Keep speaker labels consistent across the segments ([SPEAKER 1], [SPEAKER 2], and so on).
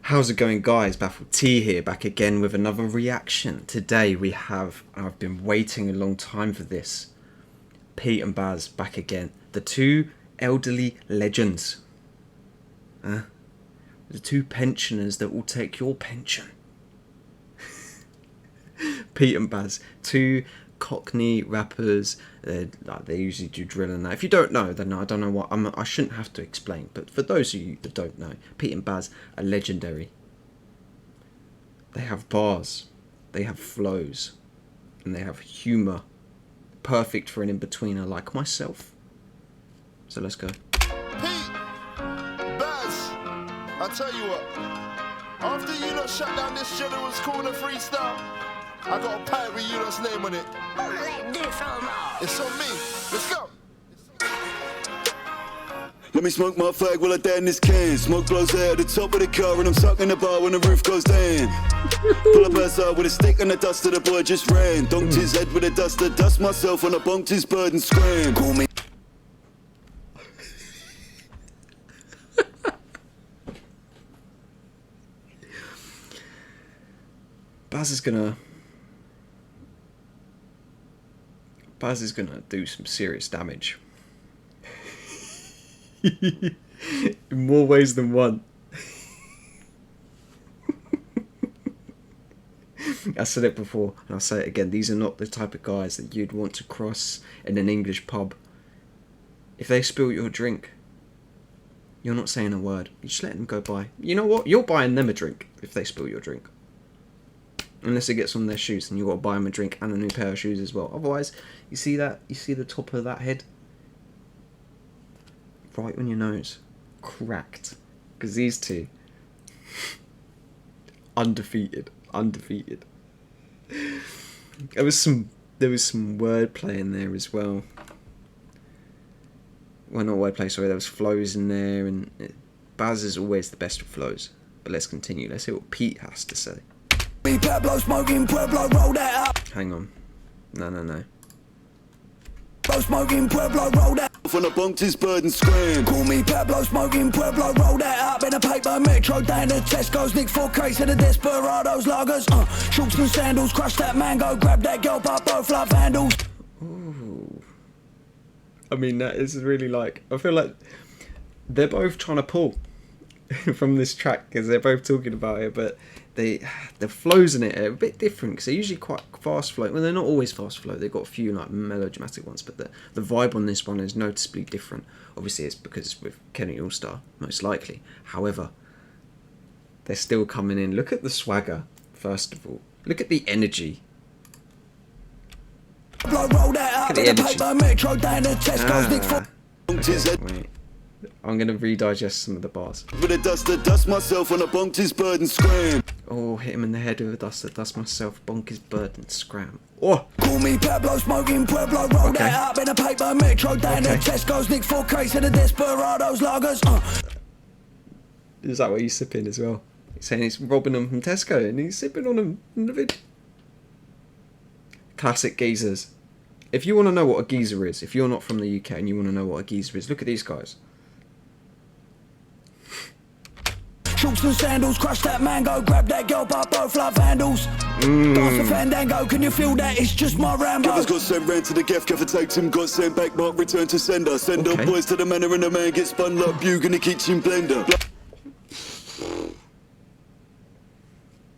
[SPEAKER 1] How's it going, guys? Baffled T here, back again with another reaction. Today we have, I've been waiting a long time for this, Pete and Baz back again. The two elderly legends. The two pensioners that will take your pension. Pete and Baz, two Cockney rappers. They usually do drill and that. If you don't know, then I don't know what I shouldn't have to explain. But for those of you that don't know, Pete and Baz are legendary. They have bars, they have flows, and they have humour. Perfect for an in-betweener like myself. So let's go.
[SPEAKER 2] Pete, Baz, I tell you what. After you lot shut down this General's Corner freestyle, I got a pipe with you lot's name on it. It's on me. Let's go.
[SPEAKER 3] Let me smoke my fag while I die in this can. Smoke blows out at the top of the car and I'm sucking the bar when the roof goes down. Pull up outside with a stick and the dust of the boy just ran. Dunked his head with a duster, dust myself when I bonked his bird and scram. Call me.
[SPEAKER 1] Baz is gonna do some serious damage. In more ways than one. I said it before and I'll say it again. These are not the type of guys that you'd want to cross in an English pub. If they spill your drink, you're not saying a word. You just let them go by. You know what? You're buying them a drink if they spill your drink. Unless it gets on their shoes, and you've got to buy them a drink and a new pair of shoes as well. Otherwise, you see that? You see the top of that head? Right on your nose. Cracked. Because these two... undefeated. Undefeated. There was some wordplay in there as well. Well, not wordplay, sorry. There was flows in there, and Baz is always the best with flows. But let's continue. Let's hear what Pete has to say.
[SPEAKER 3] Pablo smoking Pueblo, roll that up.
[SPEAKER 1] Hang on. No.
[SPEAKER 3] Smoking Pueblo, roll that up. When I bonked his bird and scram. Call me Pablo smoking Pueblo, roll that up. In a paper metro down to Tesco's. Nick 4 crates of the Desperados lagers. Shorts and sandals, crush that mango. Grab that girl, but both like vandals.
[SPEAKER 1] Ooh. I mean, that is really like... I feel like they're both trying to pull from this track because they're both talking about it, but the flows in it are a bit different because they're usually quite fast flow. Well, they're not always fast flow. They've got a few like melodramatic ones, but the vibe on this one is noticeably different. Obviously, it's because it's with Kenny Allstar, most likely. However, they're still coming in. Look at the swagger, first of all. Look at the energy. Look at the energy. Wait. I'm going to redigest some of the bars.
[SPEAKER 3] With a duster, dust myself when I bonked his bird and scram.
[SPEAKER 1] Oh, hit him in the head with a duster, dust myself, bonk his bird and scram. Oh!
[SPEAKER 3] Call me Pablo smoking Pueblo, roll that up in a paper metro down to Tesco's. Nick 4 crates of the Desperados lagers.
[SPEAKER 1] Is that what he's sipping as well? He's saying he's robbing them from Tesco and he's sipping on them in the vid. Classic geezers. If you want to know what a geezer is, if you're not from the UK and you want to know what a geezer is, look at these guys.
[SPEAKER 3] Shorts and sandals, crush that mango, grab that girl, but both like vandals. Dance a fandango, can you feel that? It's just my Rambo. Givers got sent round to the gaff, gaffer takes him, got sent back, mark return to sender. Send up boys to the manor and the man gets spun like Bug in the kitchen blender.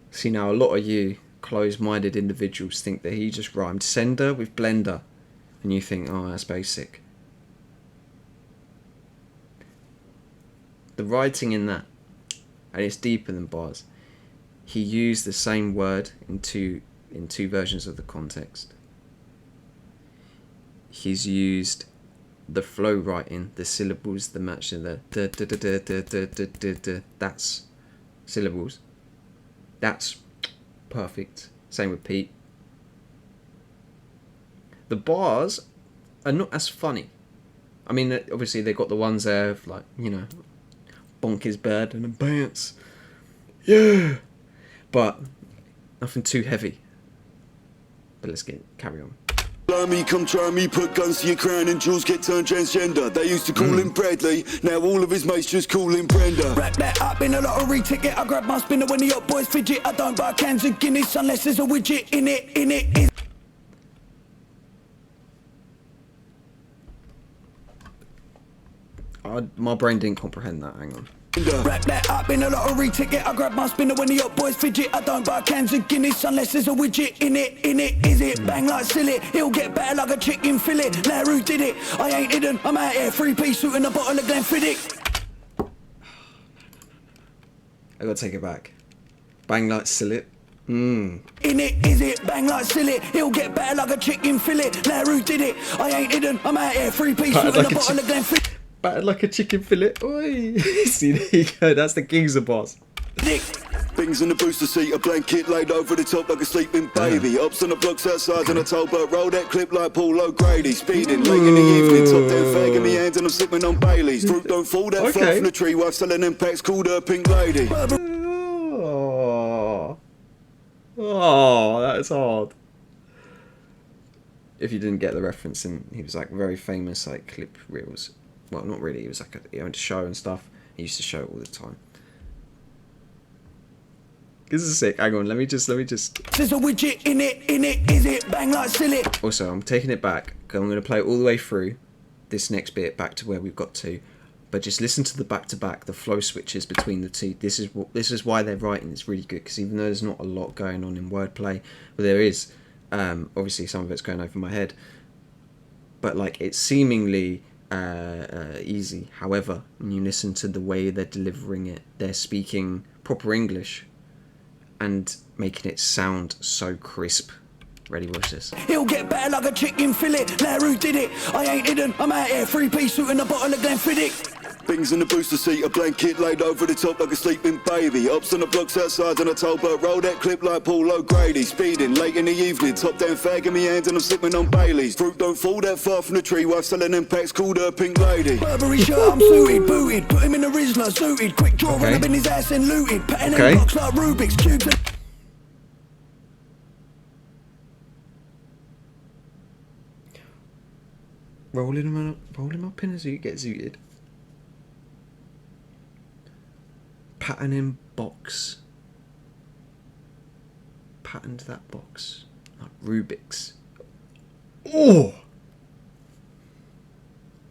[SPEAKER 1] See, now a lot of you closed-minded individuals think that he just rhymed sender with blender, and you think, oh, that's basic. The writing in that, and it's deeper than bars. He used the same word in two versions of the context. He's used the flow writing, the syllables, the matching, the that's syllables. That's perfect. Same with Pete. The bars are not as funny. I mean, obviously they got the ones there of like, you know, bonk his bird and a bounce. Yeah. But nothing too heavy. But let's carry on.
[SPEAKER 3] Me, come try me, put guns to your crown and jewels get turned transgender. They used to call him Bradley, now all of his mates just call him Brenda. Wrap that up in a lottery ticket, I grab my spinner when the hot boys fidget. I don't buy cans of Guinness unless there's a widget in it.
[SPEAKER 1] My brain didn't comprehend that, hang on.
[SPEAKER 3] Wrap that up in a lottery ticket, I grab my spinner when the hot boys fidget. I don't buy cans of Guinness unless there's a widget in it. Is it? Bang like silly, he'll get better like a chicken fillet. Now who did it? I ain't hidden, I'm out here, 3-piece suit and a bottle of Glenfiddich.
[SPEAKER 1] I gotta take it back. Bang like silly.
[SPEAKER 3] In it, is it? Bang like silly, he'll get better like a chicken fillet. Now who did it? I ain't hidden, I'm out here, 3-piece suit and a bottle of Glenfiddich.
[SPEAKER 1] Battered like a chicken fillet. Oi. See, there you go. That's the geezer boss.
[SPEAKER 3] Things in the booster seat, a blanket laid over the top like a sleeping baby. Ups on the blocks outside and I told Bert, roll that clip like Paul O'Grady. Speeding late in the evening, top down fag in me hands and I'm sipping on Baileys. Fruit don't fall that far from the tree while selling them packs called her Pink Lady.
[SPEAKER 1] Oh, that's hard. If you didn't get the reference, and he was like very famous, like clip reels. Well, not really. He was like he owned a show and stuff. He used to show it all the time. This is sick. Hang on, let me just. There's
[SPEAKER 3] a widget in it, is it? Bang like silly.
[SPEAKER 1] Also, I'm taking it back. I'm going to play it all the way through this next bit back to where we've got to. But just listen to the back-to-back, the flow switches between the two. This is why they're writing. It's really good because even though there's not a lot going on in wordplay, but there is. Obviously, some of it's going over my head. But like it's seemingly easy. However, when you listen to the way they're delivering it, they're speaking proper English and making it sound so crisp. Ready, watch this.
[SPEAKER 3] He'll get better like a chicken fillet. Now who did it? I ain't hidden, I'm out here, 3-piece suit and a bottle of Glenfiddich. Things in the booster seat, a blanket laid over the top like a sleeping baby. Ups on the blocks outside and I told Bert, roll that clip like Paul O'Grady. Speeding late in the evening, top down fag in me hands and I'm sipping on Baileys. Fruit don't fall that far from the tree while selling them packs called her Pink Lady. Burberry shirt, I'm suited, booted, put him in a Rizzler, suited. Quick draw, run up in his ass and looted. Patting them blocks like Rubik's cubes. And
[SPEAKER 1] roll him up in a zoot, get zooted. Pattern in box. Patterned that box. Like Rubik's. Oh!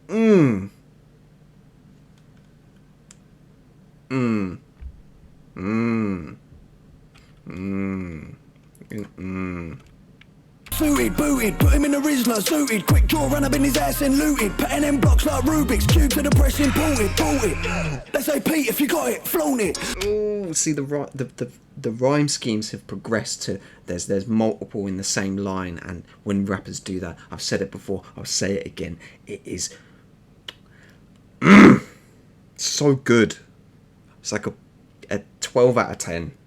[SPEAKER 1] Mmm. Mmm. Mmm. Mmm. Mmm.
[SPEAKER 3] Suited, booted, put him in a Rizzler, suited. Quick draw, run up in his ass and looted. Patting them blocks like Rubik's cubes to the press imported, bought it. They say, Pete, if you got it, flown it.
[SPEAKER 1] Oh, see the rhyme schemes have progressed to there's multiple in the same line, and when rappers do that, I've said it before, I'll say it again. It is so good. It's like a 12 out of 10,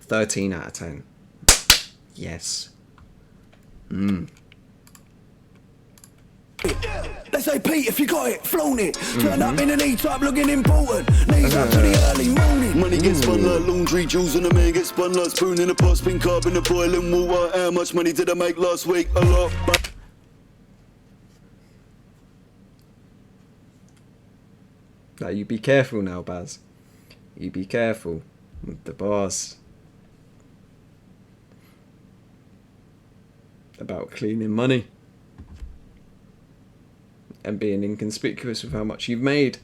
[SPEAKER 1] 13 out of 10. Yes.
[SPEAKER 3] They say, Pete, if you got it, flown it. Turn up in an E-type looking important. Knees up to the early morning. Money gets spun like laundry, jewels and a man gets spun like spoon in a pot, spin carb in the boiling water. How much money did I make last week? A lot.
[SPEAKER 1] Now you be careful now, Baz. You be careful with the bars. About cleaning money and being inconspicuous with how much you've made.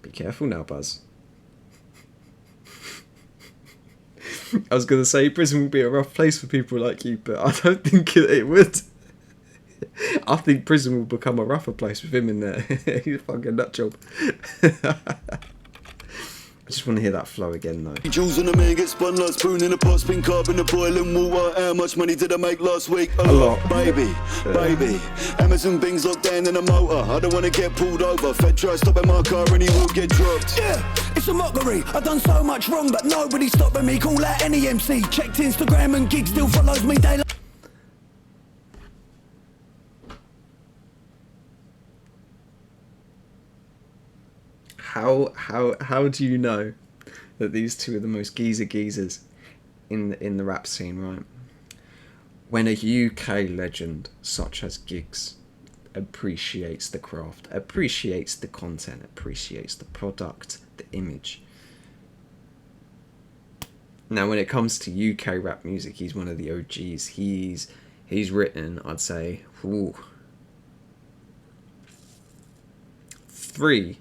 [SPEAKER 1] Be careful now, Buzz. I was going to say prison would be a rough place for people like you, but I don't think it would. I think prison will become a rougher place with him in there. He's a fucking nut job. I just want to hear that flow again, though.
[SPEAKER 3] Jewels and a man get spun like spoon in a pot, spin carb in the boiling water. How much money did I make last week? A lot, baby, baby. Amazon Bing's locked down in a motor. I don't want to get pulled over. Fed try stopping my car and he will get dropped. Yeah, it's a mockery. I've done so much wrong, but nobody's stopping me. Call out any MC. Checked Instagram and gig still follows me daily.
[SPEAKER 1] How do you know that these two are the most geezers in the rap scene, right? when a UK legend such as Giggs appreciates the craft, appreciates the content, appreciates the product, the image. Now, when it comes to UK rap music, he's one of the OGs. He's written, I'd say, 3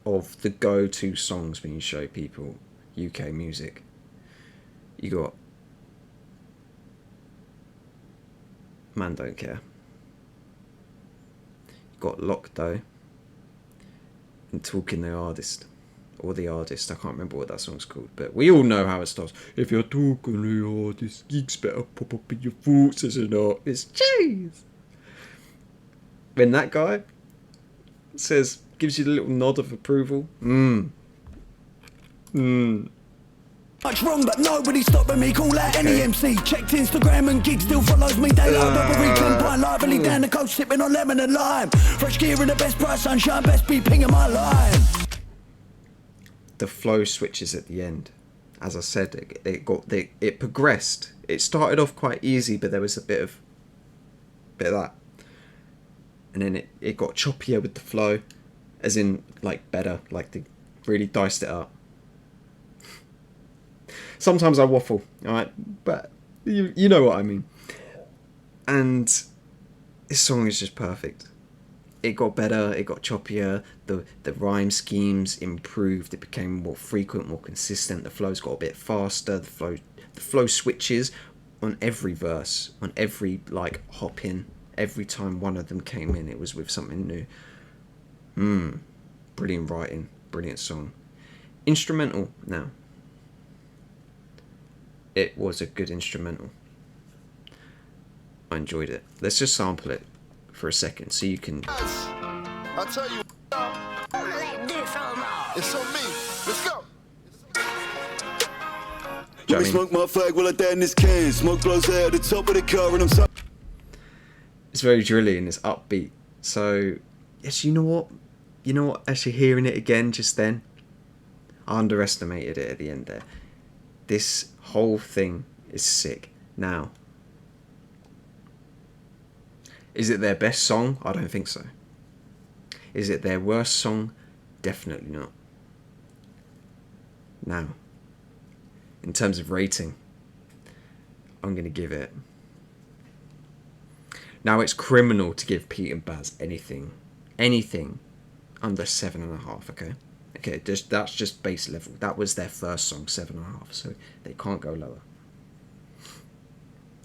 [SPEAKER 1] of the go-to songs when you show people UK music. You got Man Don't Care. You got Lock Though. And Talking the Artist. Or The Artist, I can't remember what that song's called, but we all know how it starts. If you're talking the artist, Giggs better pop up in your thoughts as an artist. Jeez! When that guy says, gives you the little nod of approval,
[SPEAKER 3] Much wrong, but nobody stopping me. Call out any MC. Checked Instagram and Giggs still follows me. Daylight robbery, 10 pint lively down the coast, sipping on lemon and lime. Fresh gear in the best price, sunshine, best be pinging my line.
[SPEAKER 1] The flow switches at the end. As I said, it progressed. It started off quite easy, but there was a bit of that, and then it got choppier with the flow, as in like better, like they really diced it up. Sometimes I waffle, alright, but you know what I mean. And this song is just perfect. It got better, it got choppier, the rhyme schemes improved, it became more frequent, more consistent, the flows got a bit faster, the flow switches on every verse, on every like hop in, every time one of them came in, it was with something new. Brilliant writing, brilliant song. Instrumental now. It was a good instrumental. I enjoyed it. Let's just sample it for a second so you can...
[SPEAKER 2] I tell you, it's on me. Let's go.
[SPEAKER 3] Let me smoke my fag while I die in this can. Smoke blows out at the top of the car and I'm so...
[SPEAKER 1] It's very drilly and it's upbeat. So, yes, you know what? Actually hearing it again just then, I underestimated it at the end there. This whole thing is sick. Now, is it their best song? I don't think so. Is it their worst song? Definitely not. Now, in terms of rating, I'm going to give it... Now, it's criminal to give Pete and Baz anything under 7.5, okay? Okay, that's just base level. That was their first song, 7.5, so they can't go lower.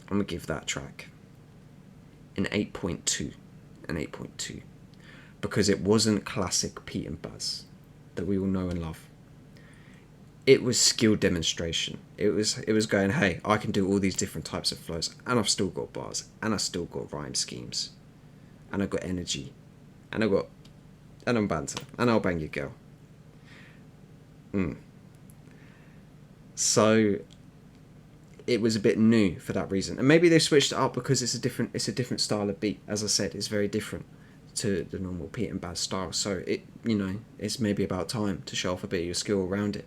[SPEAKER 1] I'm going to give that track an 8.2. An 8.2. Because it wasn't classic Pete and Baz that we all know and love. It was skill demonstration. It was going, hey, I can do all these different types of flows, and I've still got bars, and I've still got rhyme schemes, and I've got energy, and I'm banter, and I'll bang your girl. So it was a bit new for that reason, and maybe they switched it up because it's a different style of beat. As I said, it's very different to the normal Pete and Baz style. So it's maybe about time to show off a bit of your skill around it.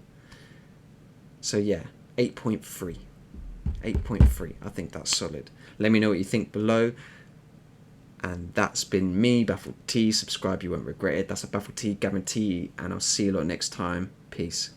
[SPEAKER 1] So yeah, 8.3. 8.3. I think that's solid. Let me know what you think below. And that's been me, Baffled T. Subscribe, you won't regret it. That's a Baffled T guarantee. And I'll see you lot next time. Peace.